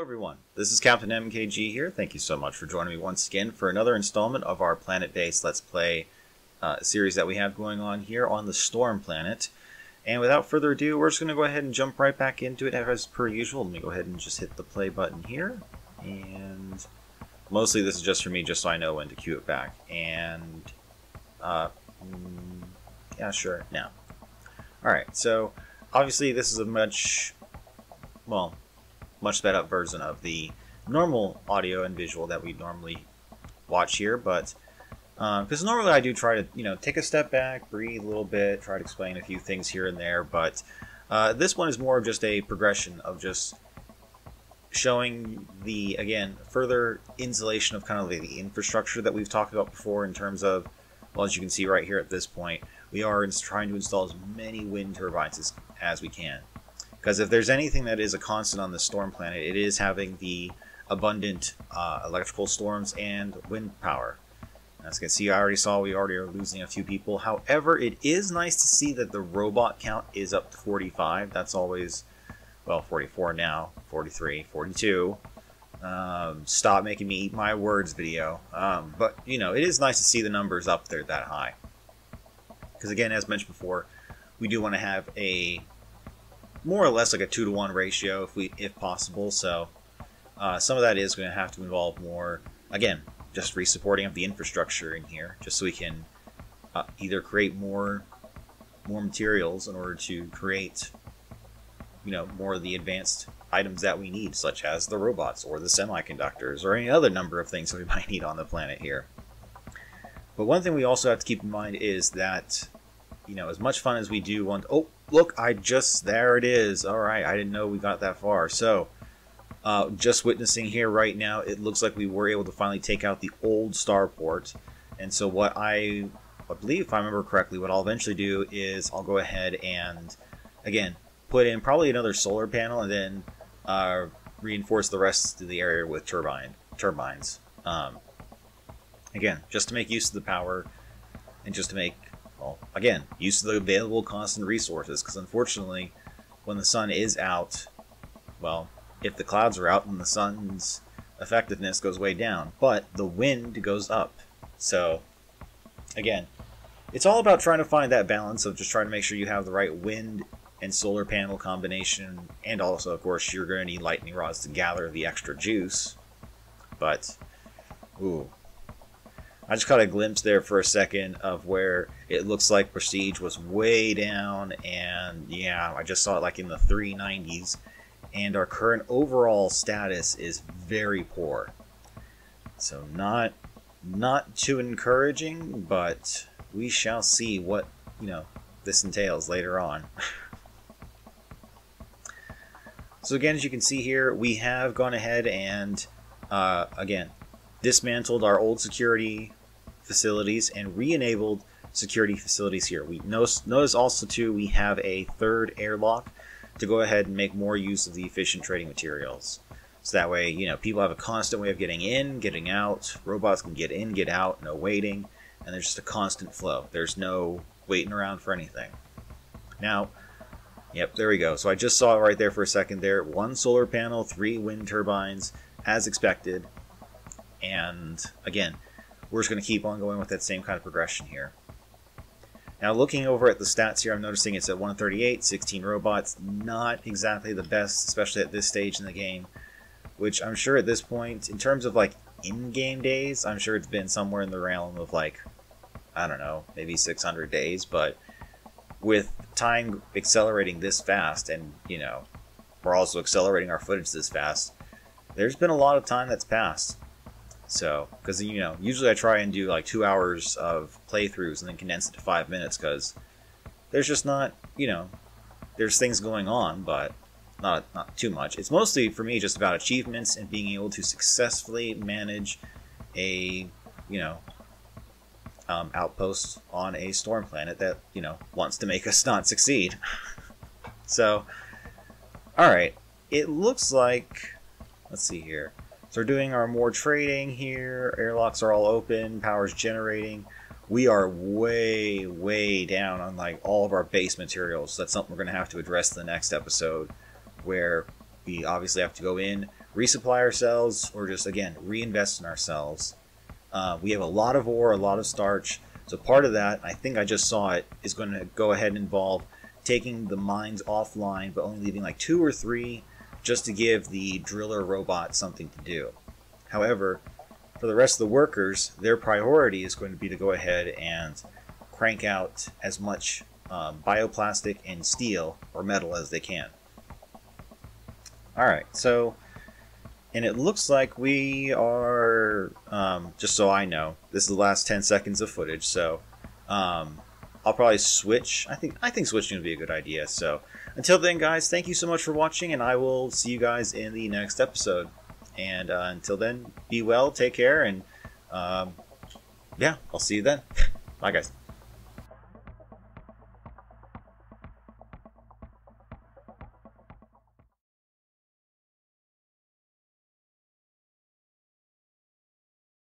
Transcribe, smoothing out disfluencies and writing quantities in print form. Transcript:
Hello everyone, this is Captain MKG here. Thank you so much for joining me once again for another installment of our Planetbase Let's Play series that we have going on here on the Storm Planet. And without further ado, we're just going to go ahead and jump right back into it as per usual. Let me go ahead and just hit the play button here. And mostly this is just for me, just so I know when to cue it back. And, yeah, sure, now. Alright, so obviously this is a much sped up version of the normal audio and visual that we normally watch here, but because normally I do try to take a step back, breathe a little bit, try to explain a few things here and there, but this one is more of just a progression of just showing the, again, further insulation of kind of the infrastructure that we've talked about before in terms of, well, as you can see right here at this point, we are trying to install as many wind turbines as we can. Because if there's anything that is a constant on the Storm Planet, it is having the abundant electrical storms and wind power. As you can see, we already are losing a few people. However, it is nice to see that the robot count is up to 45. That's always, well, 44 now, 43, 42. Stop making me eat my words, video. But, it is nice to see the numbers up there that high. Because again, as mentioned before, we do want to have a more or less like a 2-to-1 ratio if possible. So some of that is going to have to involve more, again, just resupporting of the infrastructure in here, just so we can either create more materials in order to create more of the advanced items that we need, such as the robots or the semiconductors or any other number of things that we might need on the planet here. But one thing we also have to keep in mind is that as much fun as we do want, oh look, there it is. Alright, I didn't know we got that far. So just witnessing here right now, it looks like we were able to finally take out the old starport. And so what I believe, if I remember correctly, what I'll eventually do is I'll go ahead and, again, put in probably another solar panel and then reinforce the rest of the area with turbines. Again, just to make use of the power and just to make, well, again, use of the available constant resources, because unfortunately, when the sun is out, well, if the clouds are out, then the sun's effectiveness goes way down, but the wind goes up. So, again, it's all about trying to find that balance of just trying to make sure you have the right wind and solar panel combination, and also, of course, you're going to need lightning rods to gather the extra juice. But, ooh. I just caught a glimpse there for a second of where it looks like Prestige was way down, and yeah, I just saw it like in the 390s, and our current overall status is very poor. So not too encouraging, but we shall see what, this entails later on. So again, as you can see here, we have gone ahead and, again, dismantled our old security facilities and re-enabled security facilities here. We notice also too we have a third airlock to go ahead and make more use of the efficient trading materials. So that way, people have a constant way of getting in, getting out, robots can get in, get out, no waiting, and there's just a constant flow. There's no waiting around for anything. Now, yep, there we go. So I just saw it right there for a second there. 1 solar panel, 3 wind turbines, as expected. And again, we're just going to keep on going with that same kind of progression here. Now looking over at the stats here, I'm noticing it's at 138, 16 robots. Not exactly the best, especially at this stage in the game. Which I'm sure at this point, in terms of like in-game days, I'm sure it's been somewhere in the realm of like, I don't know, maybe 600 days. But with time accelerating this fast, and we're also accelerating our footage this fast, there's been a lot of time that's passed. So, because, usually I try and do like 2 hours of playthroughs and then condense it to 5 minutes, because there's just not, there's things going on, but not too much. It's mostly, for me, just about achievements and being able to successfully manage a, outpost on a storm planet that, wants to make us not succeed. So, alright, it looks like, let's see here. So we're doing our more trading here. Airlocks are all open. Power's generating. We are way, way down on like all of our base materials. So that's something we're going to have to address in the next episode, where we obviously have to go in, resupply ourselves or just, again, reinvest in ourselves. We have a lot of ore, a lot of starch. So part of that, I think I just saw it, is going to go ahead and involve taking the mines offline, but only leaving like 2 or 3 just to give the driller robot something to do. However, for the rest of the workers, their priority is going to be to go ahead and crank out as much bioplastic and steel or metal as they can. Alright, so, and it looks like we are, just so I know, this is the last 10 seconds of footage, so I'll probably switch. I think switching would be a good idea. So until then, guys, thank you so much for watching, and I will see you guys in the next episode. And until then, be well, take care, and yeah, I'll see you then. Bye, guys.